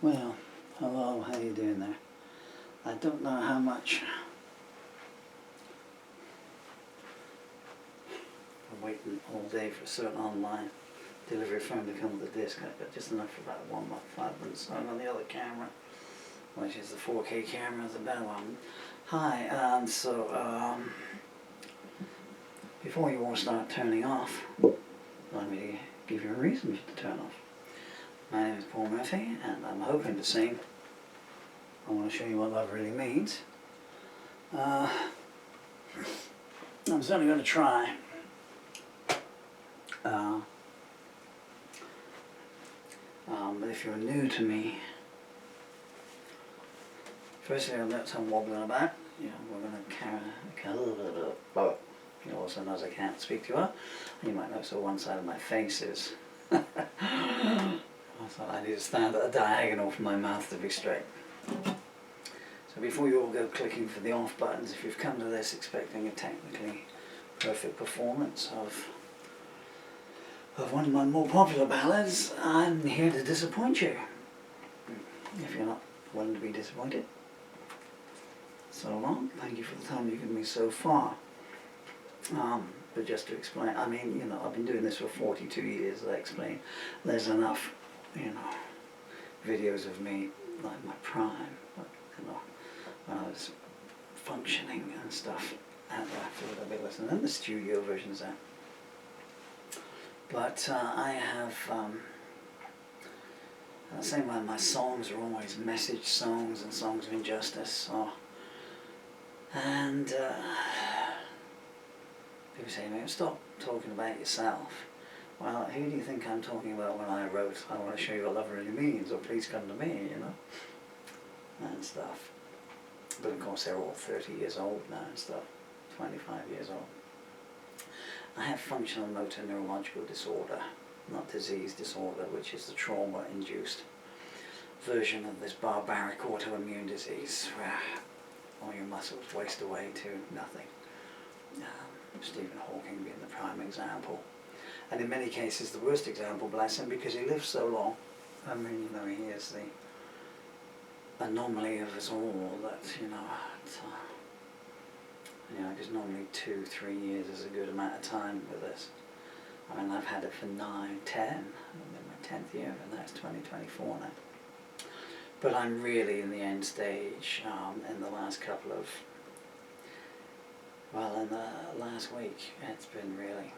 Well, hello, how you doing there? I don't know how much I'm waiting all day for a certain online delivery firm to come with the disc. I've got just enough for about 1 month, 5 minutes. So I'm on the other camera, which is the 4K camera, the better one. Hi, before you all start turning off, let me give you a reason to turn off. My name is Paul Murphy, and I'm hoping to sing. I want to show you what love really means. I'm certainly going to try. But if you're new to me, firstly I'll let some wobbling about. We're going to carry a little bit of, but you also knows I can't speak to her. You might notice that one side of my face is. I thought I need to stand at a diagonal for my mouth to be straight. So before you all go clicking for the off buttons, if you've come to this expecting a technically perfect performance of one of my more popular ballads, I'm here to disappoint you. If you're not willing to be disappointed. So long. Thank you for the time you've given me so far. But just to explain, I mean, I've been doing this for 42 years, as I explained. There's enough, videos of me, like my prime, when I was functioning and stuff, and after I've been listening, and the studio versions there. But I have, same way my songs are always message songs and songs of injustice, and people say, "Man, stop talking about yourself." Well, who do you think I'm talking about when I wrote, "I want to show you what love really means," or "Please come to me," and stuff. But of course they're all 30 years old now and stuff, 25 years old. I have functional motor neurological disorder, not disease disorder, which is the trauma-induced version of this barbaric autoimmune disease where all your muscles waste away to nothing. Stephen Hawking being the prime example. And in many cases the worst example, bless him, because he lives so long. I mean, he is the anomaly of us all that, because normally 2-3 years is a good amount of time with this. I mean, I've had it for 9, 10, I'm in my 10th year, and that's 2024 now. But I'm really in the end stage in the last couple of, in the last week, it's been really,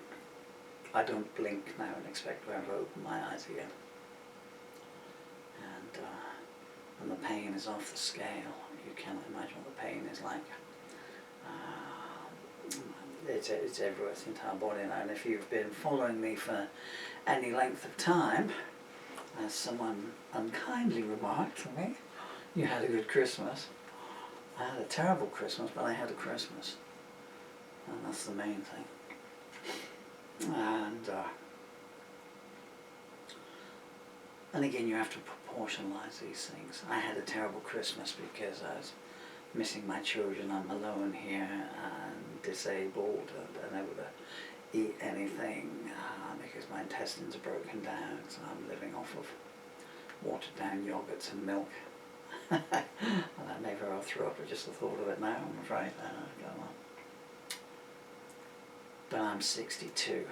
I don't blink now and expect to ever open my eyes again. And the pain is off the scale. You cannot imagine what the pain is like. It's everywhere, it's the entire body now. And if you've been following me for any length of time, as someone unkindly remarked to me, you had a good Christmas. I had a terrible Christmas, but I had a Christmas. And that's the main thing. And again, you have to proportionalize these things. I had a terrible Christmas because I was missing my children. I'm alone here and disabled and unable to eat anything because my intestines are broken down. So I'm living off of watered down yogurts and milk. And I may very well throw up at just the thought of it now, I'm afraid. But I'm 62.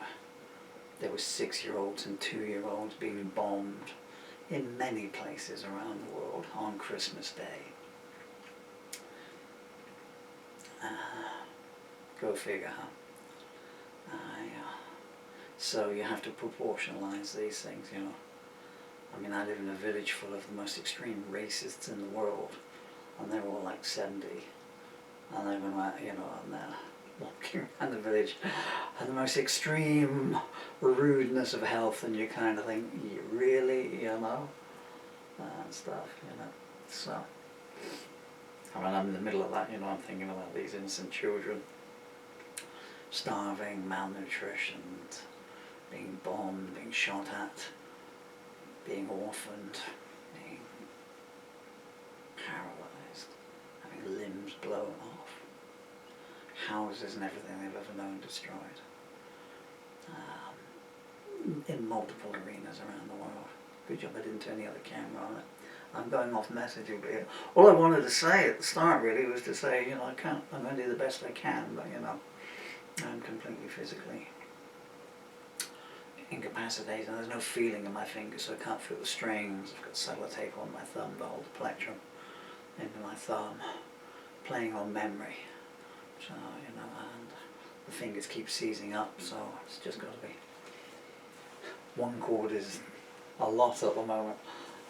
There were 6-year-olds and 2-year-olds being bombed in many places around the world on Christmas Day. Go figure, huh? So you have to proportionalize these things, I mean, I live in a village full of the most extreme racists in the world, and they're all like 70, and they're going out, and they're walking around the village, and the most extreme rudeness of health, and you kind of think, really, and stuff, So, I mean, I'm in the middle of that, I'm thinking about these innocent children starving, malnutritioned, being bombed, being shot at, being orphaned, being paralyzed, having limbs blown off, houses and everything they've ever known destroyed, in multiple arenas around the world. Good job I didn't turn the other camera on it. I'm going off message a bit. All I wanted to say at the start really was to say, you know, I'm going to do the best I can, but you know, I'm completely physically incapacitated and there's no feeling in my fingers, so I can't feel the strings. I've got sellotape on my thumb to hold the plectrum into my thumb, playing on memory. So, you know, and the fingers keep seizing up, so it's just got to be. One chord is a lot at the moment.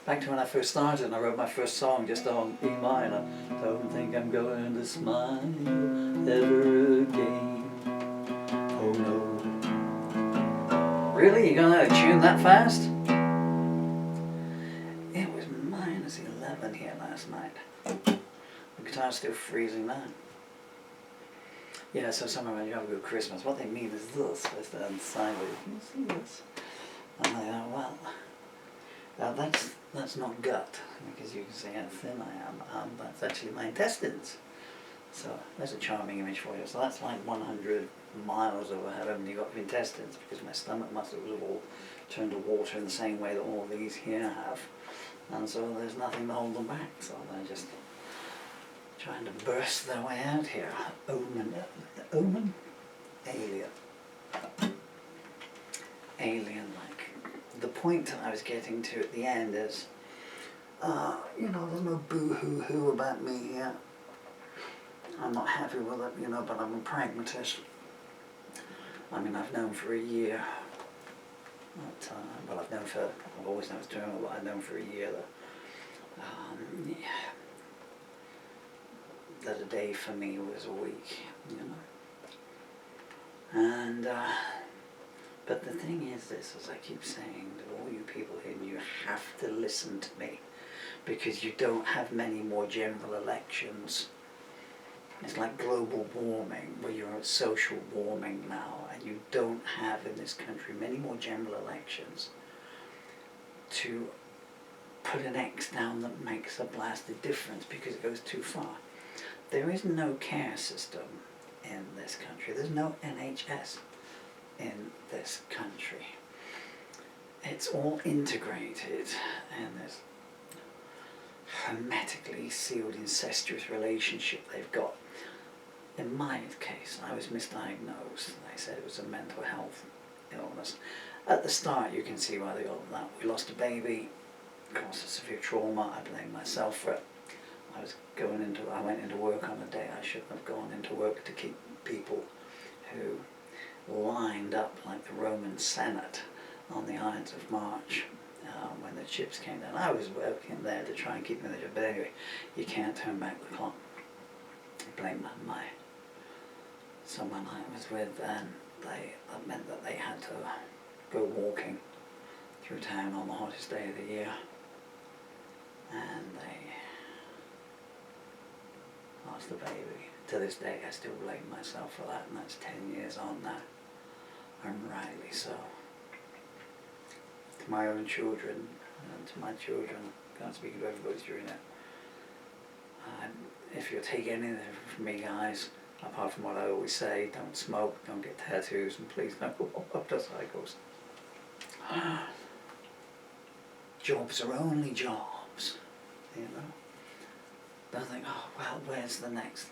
Back to when I first started and I wrote my first song just on E minor. Don't think I'm going to smile ever again. Oh no. Really? You're going to tune that fast? It was -11 here last night. The guitar's still freezing now. Yeah, so somewhere when you have a good Christmas, what they mean is this, it's the sideways. You see this? And I thought, well, that's not gut, because you can see how thin I am. That's actually my intestines. So there's a charming image for you. So that's like 100 miles over how many got of intestines, because my stomach muscles have all turned to water in the same way that all these here have. And so there's nothing to hold them back. So they're just trying to burst their way out here. Omen? Alien. Alien, like. The point that I was getting to at the end is, you know, there's no boo-hoo-hoo about me here. I'm not happy with it, you know, but I'm a pragmatist. I mean, I've known for a year, well, I've always known it's terminal, but I've known for a year that a day for me was a week, you know. And, but the thing is this, as I keep saying to all you people here, you have to listen to me, because you don't have many more general elections. It's like global warming, where you're at social warming now, and you don't have in this country many more general elections to put an X down that makes a blasted difference, because it goes too far. There is no care system in this country. There's no NHS in this country. It's all integrated, and there's hermetically sealed incestuous relationship they've got. In my case, I was misdiagnosed. They said it was a mental health illness. At the start, you can see why they got that. We lost a baby, caused a severe trauma. I blame myself for it. I went into work on a day I shouldn't have gone into work, to keep people who lined up like the Roman Senate on the Ides of March when the ships came down. I was working there to try and keep them there, but anyway, you can't turn back the clock. I blame someone I was with, and that meant that they had to go walking through town on the hottest day of the year, and they lost the baby. To this day I still blame myself for that, and that's 10 years on now, and rightly so. To my own children, and to my children, I can't speak to everybody's during it. If you take anything from me, guys, apart from what I always say, don't smoke, don't get tattoos, and please don't go on motorcycles. Jobs are only jobs, you know. Don't think, oh, well, where's the next?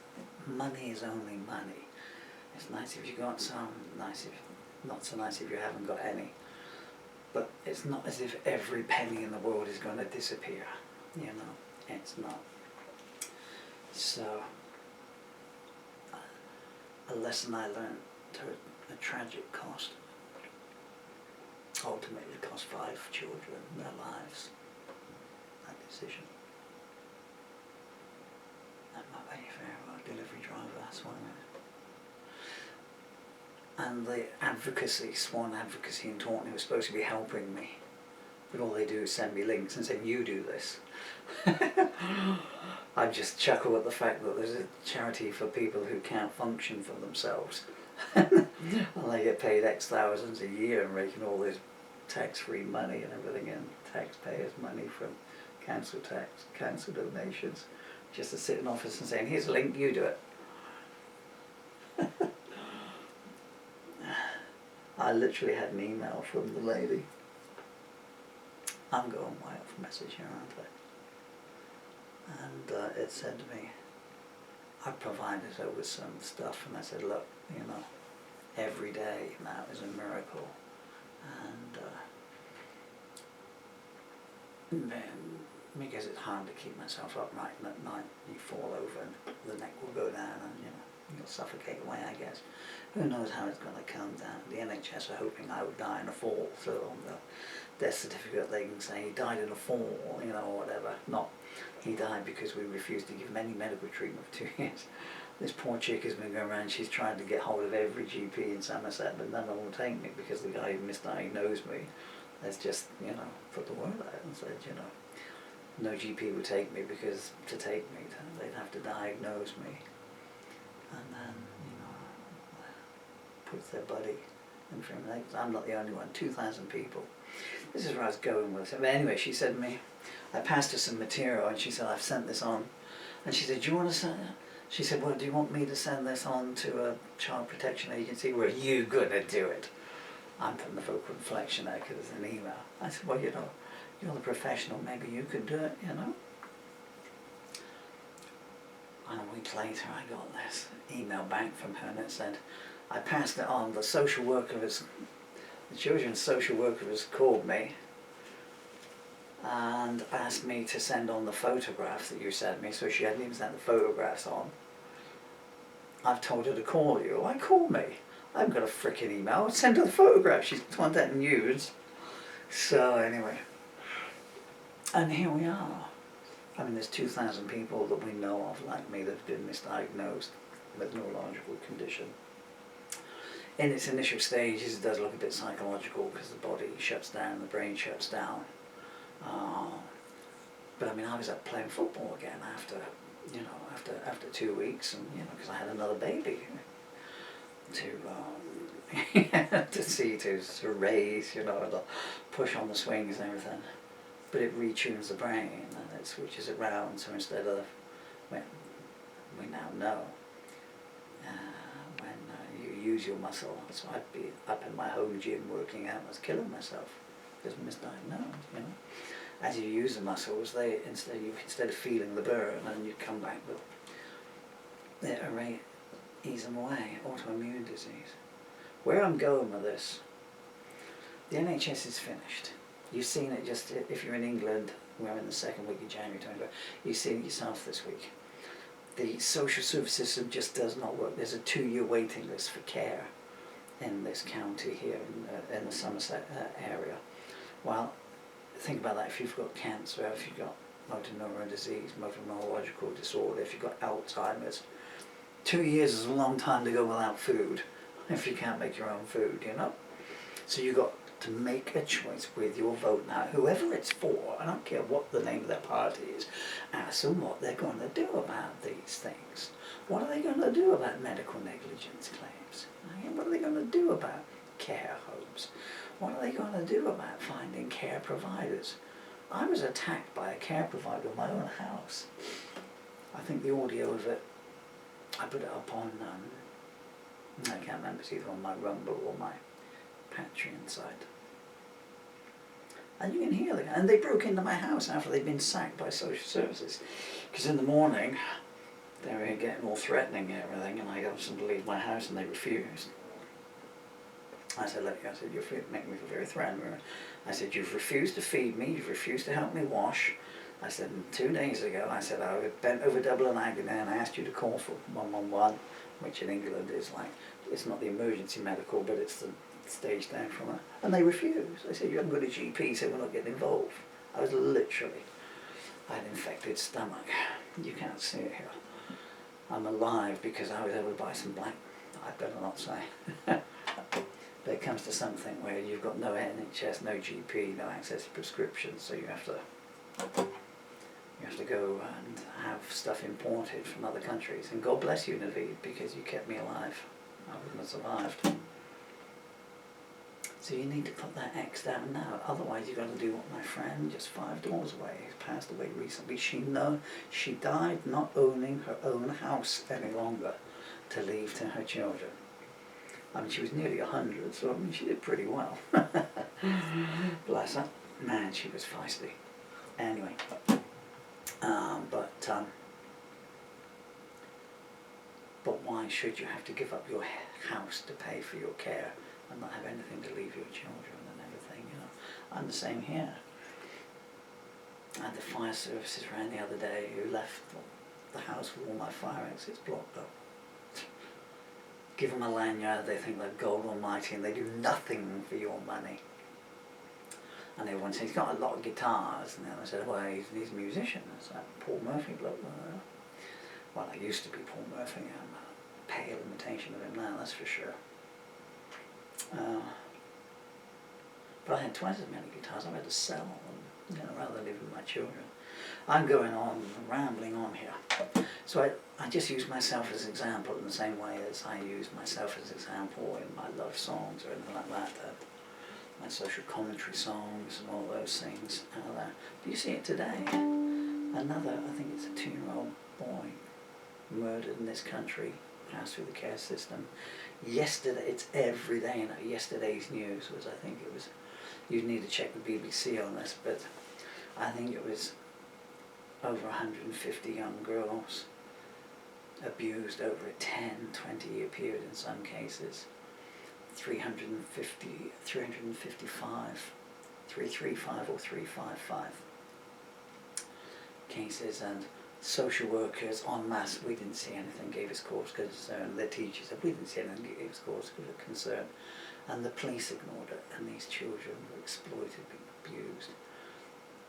Money is only money. It's nice if you got some, not so nice if you haven't got any. But it's not as if every penny in the world is going to disappear, you know. It's not. So, a lesson I learned to a tragic cost. Ultimately, it cost 5 children their lives. That decision. I'm not very fair about delivery driver, that's one of it. And the advocacy, sworn advocacy in Taunton, was supposed to be helping me. But all they do is send me links and say, you do this. I just chuckle at the fact that there's a charity for people who can't function for themselves. And they get paid X thousands a year and making all this tax-free money and everything, and taxpayers' money from council tax, council donations, just to sit in office and saying, here's a link, you do it. I literally had an email from the lady. I'm going way off message here, aren't I? and it said to me, I provided her with some stuff, and I said, look, you know, every day now is a miracle, and then, because it's hard to keep myself upright, and at night you fall over and the neck will go down, and you know, you'll suffocate away, I guess. Who knows how it's going to come down. The NHS are hoping I would die in a fall, so on the death certificate they can say he died in a fall, you know, or whatever. Not he died because we refused to give him any medical treatment for 2 years. This poor chick has been going around, she's tried to get hold of every GP in Somerset, but none of them will take me because the guy who misdiagnosed me has just, you know, put the word out and said, you know, no GP would take me because to take me, they'd have to diagnose me. And then, you know, puts their buddy in front of me. I'm not the only one, 2,000 people. This is where I was going with it. But anyway, she said to me, I passed her some material and she said, I've sent this on. And she said, do you want to send it? She said, well, do you want me to send this on to a child protection agency? Were you going to do it? I'm putting the vocal inflection there because it's an email. I said, well, you know, you're the professional, maybe you could do it, you know? And a week later I got this email back from her and it said, I passed it on, the children's social worker has called me and asked me to send on the photographs that you sent me, so she hadn't even sent the photographs on. I've told her to call you. Why call me? I haven't got a frickin' email. Send her the photographs. She's contacting news. So anyway, and here we are. I mean, there's 2,000 people that we know of like me that have been misdiagnosed with neurological condition. In its initial stages, it does look a bit psychological because the body shuts down, the brain shuts down. But I mean, I was up playing football again after 2 weeks, and you know, because I had another baby to raise, you know, to push on the swings and everything. But it retunes the brain and it switches it round. So instead of, we now know when you use your muscle. So I'd be up in my home gym working out, I was killing myself because misdiagnosed, you know. As you use the muscles, instead of feeling the burn, and you come back with it, ease them away. Autoimmune disease. Where I'm going with this, the NHS is finished. You've seen it just, if you're in England, we're in the second week of January, you've seen it yourself this week. The social service system just does not work. There's a 2-year waiting list for care in this county here in the Somerset area. Well, think about that. If you've got cancer, if you've got motor neuron disease, motor neurological disorder, if you've got Alzheimer's, 2 years is a long time to go without food if you can't make your own food, you know. So you've got to make a choice with your vote now. Whoever it's for, I don't care what the name of their party is, ask them what they're going to do about these things. What are they going to do about medical negligence claims? What are they going to do about care homes? What are they going to do about finding care providers? I was attacked by a care provider in my own house. I think the audio of it, I put it up on, I can't remember, it's either on my Rumble or my Patreon site. And you can hear them. And they broke into my house after they'd been sacked by social services. Because in the morning, they were getting all threatening and everything, and I asked them to leave my house and they refused. I said, look, you're making me feel very threatened. I said, you've refused to feed me, you've refused to help me wash. I said, 2 days ago, I said, I bent over double in agony and I asked you to call for 111, which in England is like, it's not the emergency medical, but it's the stage down from it. And they refused. They said, you haven't got a GP, so we're not getting involved. I was literally, I had infected stomach. You can't see it here. I'm alive because I was able to buy some black, I better not say. But it comes to something where you've got no NHS, no GP, no access to prescriptions, so you have to go and have stuff imported from other countries. And God bless you, Naveed, because you kept me alive. I wouldn't have survived. So you need to put that X down now. Otherwise, you've got to do what my friend just 5 doors away, who's passed away recently. She died not owning her own house any longer to leave to her children. I mean, she was nearly 100, so I mean, she did pretty well. Bless her. Man, she was feisty. Anyway, but why should you have to give up your house to pay for your care and not have anything to leave your children and everything, you know? I'm the same here. I had the fire services around the other day who left the house with all my fire exits blocked up. Give them a lanyard, they think they're God Almighty, and they do nothing for your money. And everyone says, he's got a lot of guitars. And then I said, well, he's a musician. It's like Paul Murphy bloke. Well, I used to be Paul Murphy. I'm a pale imitation of him now, that's for sure. But I had twice as many guitars. I had to sell them, you know, rather than live with my children. I'm going on, rambling on here. So I just use myself as an example in the same way as I use myself as an example in my love songs or anything like that. My social commentary songs and all those things. Do you see it today? Another, I think it's a 2-year-old boy murdered in this country, passed through the care system. Yesterday, it's every day, you know, yesterday's news was, I think it was, you'd need to check the BBC on this, but I think it was over 150 young girls abused over a 10, 20-year period in some cases. 355 or 355 cases, and social workers en masse, we didn't see anything, gave us cause for concern. The teachers said, we didn't see anything, gave us cause for concern. And the police ignored it, and these children were exploited, abused.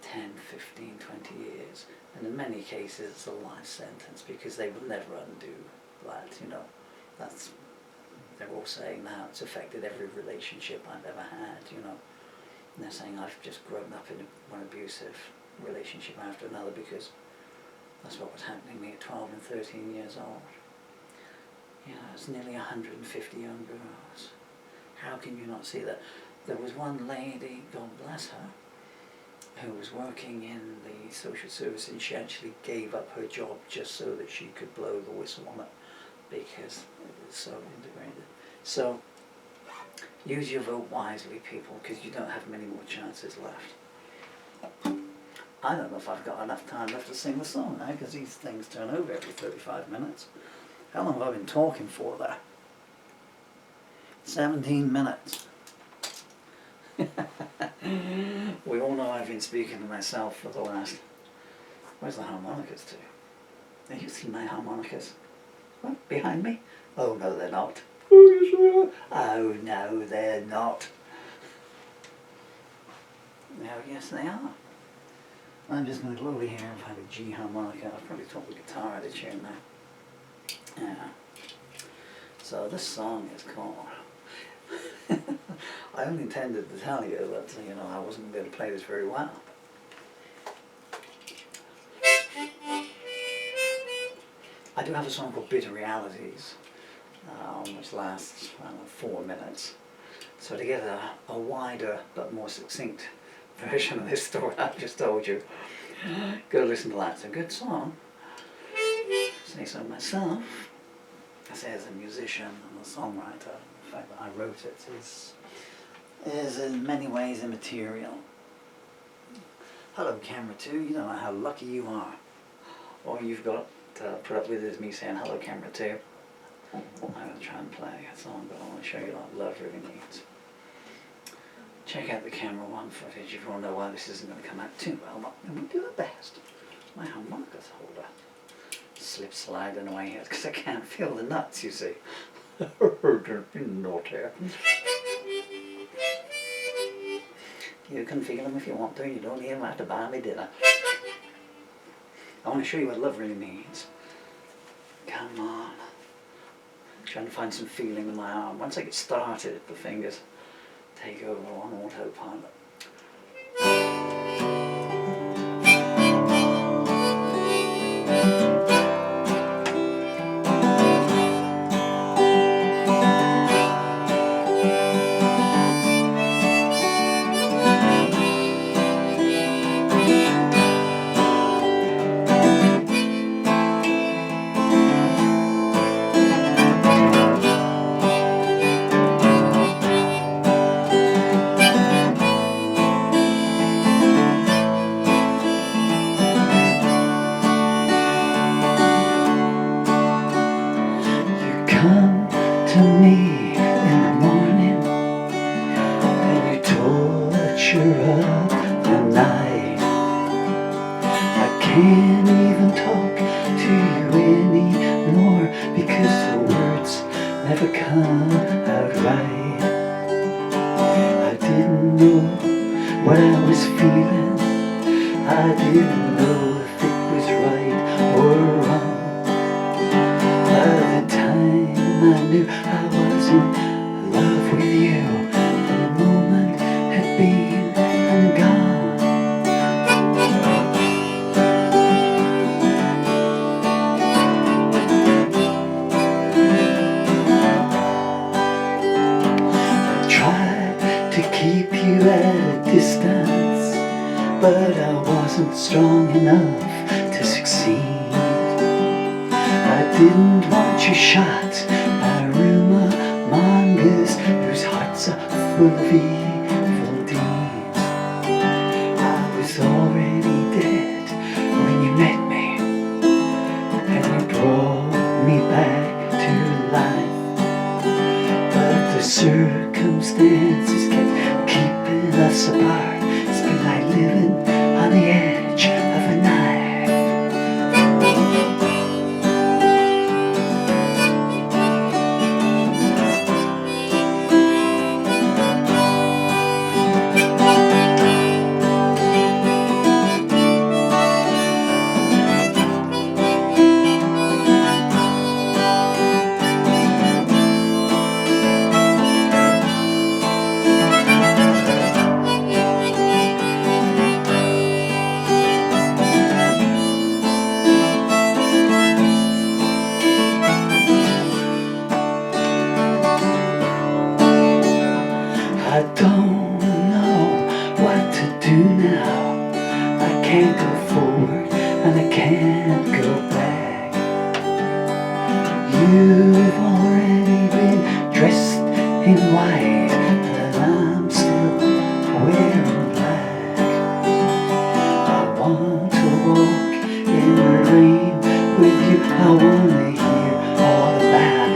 10, 15, 20 years. And in many cases it's a life sentence because they will never undo that, you know. That's, they're all saying now it's affected every relationship I've ever had, you know. And they're saying I've just grown up in one abusive relationship after another because that's what was happening to me at 12 and 13 years old. You know, it's nearly 150 young girls. How can you not see that? There was one lady, God bless her, who was working in the social service, and she actually gave up her job just so that she could blow the whistle on it because it was so integrated. So use your vote wisely, people, because you don't have many more chances left. I don't know if I've got enough time left to sing the song now, because these things turn over every 35 minutes. How long have I been talking for there? 17 minutes. We all know I've been speaking to myself for the last... Where's the harmonicas to? Do you see my harmonicas? What, behind me? Oh no, they're not. Oh no, they're not. No, yes they are. I'm just going to go over here and find a G harmonica. I've probably taught the guitar out of tune now. Yeah. So this song is called... I only intended to tell you that, you know, I wasn't going to play this very well. I do have a song called Bitter Realities, which lasts 4 minutes. So to get a wider but more succinct version of this story I've just told you, go listen to that. It's a good song. Say so myself. I say as a musician and a songwriter, the fact that I wrote it is in many ways immaterial. Hello camera 2, you don't know how lucky you are. All you've got to put up with is me saying hello camera 2. I'm going to try and play a song, but I want to show you what love really means. Check out the camera 1 footage if you want to know why this isn't going to come out too well, but we do the best. My harmonicas holder slip sliding away here because I can't feel the nuts, you see. Don't be naughty. You can feel them if you want to, you don't even have to buy me dinner. I want to show you what love really means. Come on. I'm trying to find some feeling in my arm. Once I get started, the fingers take over on autopilot. can't even talk to you anymore because the words never come out right. I didn't know what I was feeling. I didn't know if it was right or wrong. By the time I knew I was in love with you, the moment had been and gone. To keep you at a distance, but I wasn't strong enough to succeed. I didn't want you shot by rumor mongers whose hearts are full of evil deeds. I was already dead when you met me, and you brought me back to life. But the circumstances kept keeping us apart. It's been like living on the edge of a knife. I don't know what to do now. I can't go forward and I can't go back. You've already been dressed in white, but I'm still wearing black. I want to walk in the rain with you. I want to hear all about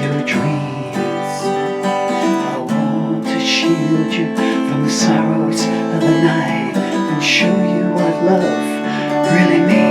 your dreams. I want to shield you from the sorrows of the night and show you what love really means.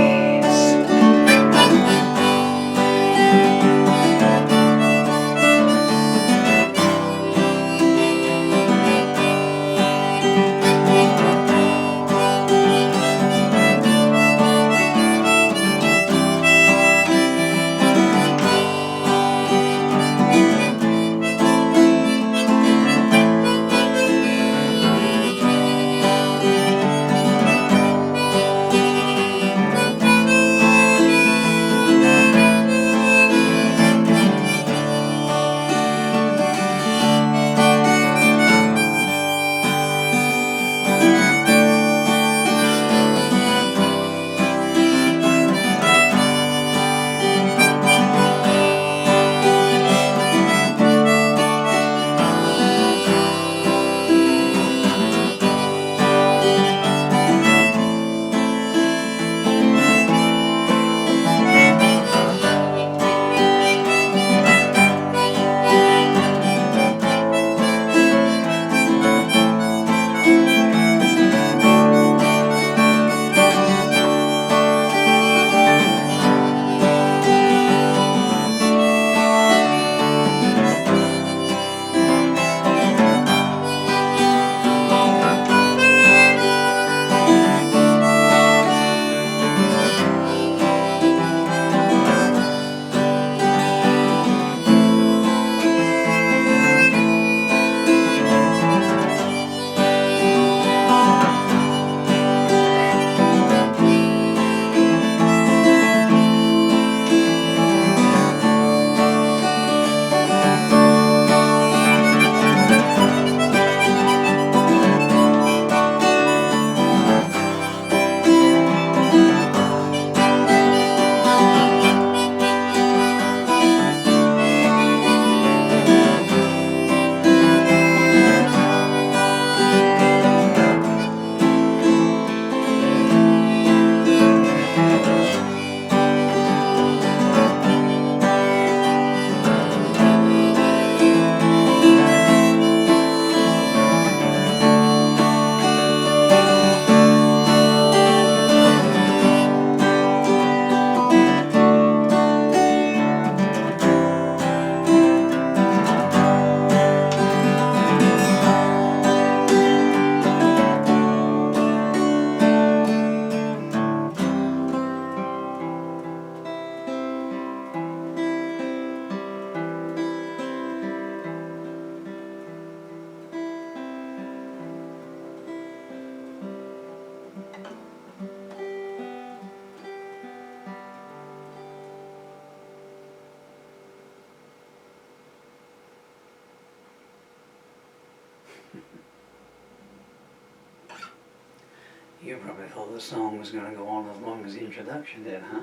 You probably thought the song was going to go on as long as the introduction did, huh?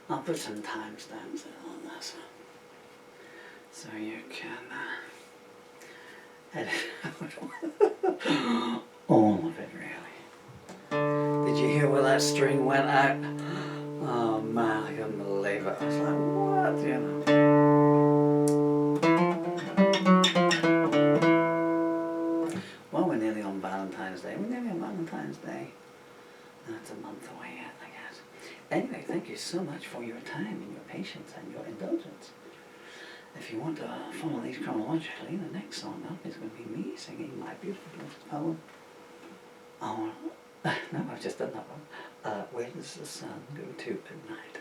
I'll put some timestamps on this so you can edit out all of it, really. Did you hear where that string went out? Oh man, I couldn't believe it. I was like, what? You know. Well, we're nearly on Valentine's Day. We're nearly on Valentine's Day. That's a month away yet, I guess. Anyway, thank you so much for your time and your patience and your indulgence. If you want to follow these chronologically, the next song up is going to be me singing my beautiful poem. Oh, no, I've just done that one. Where does the sun go to at night?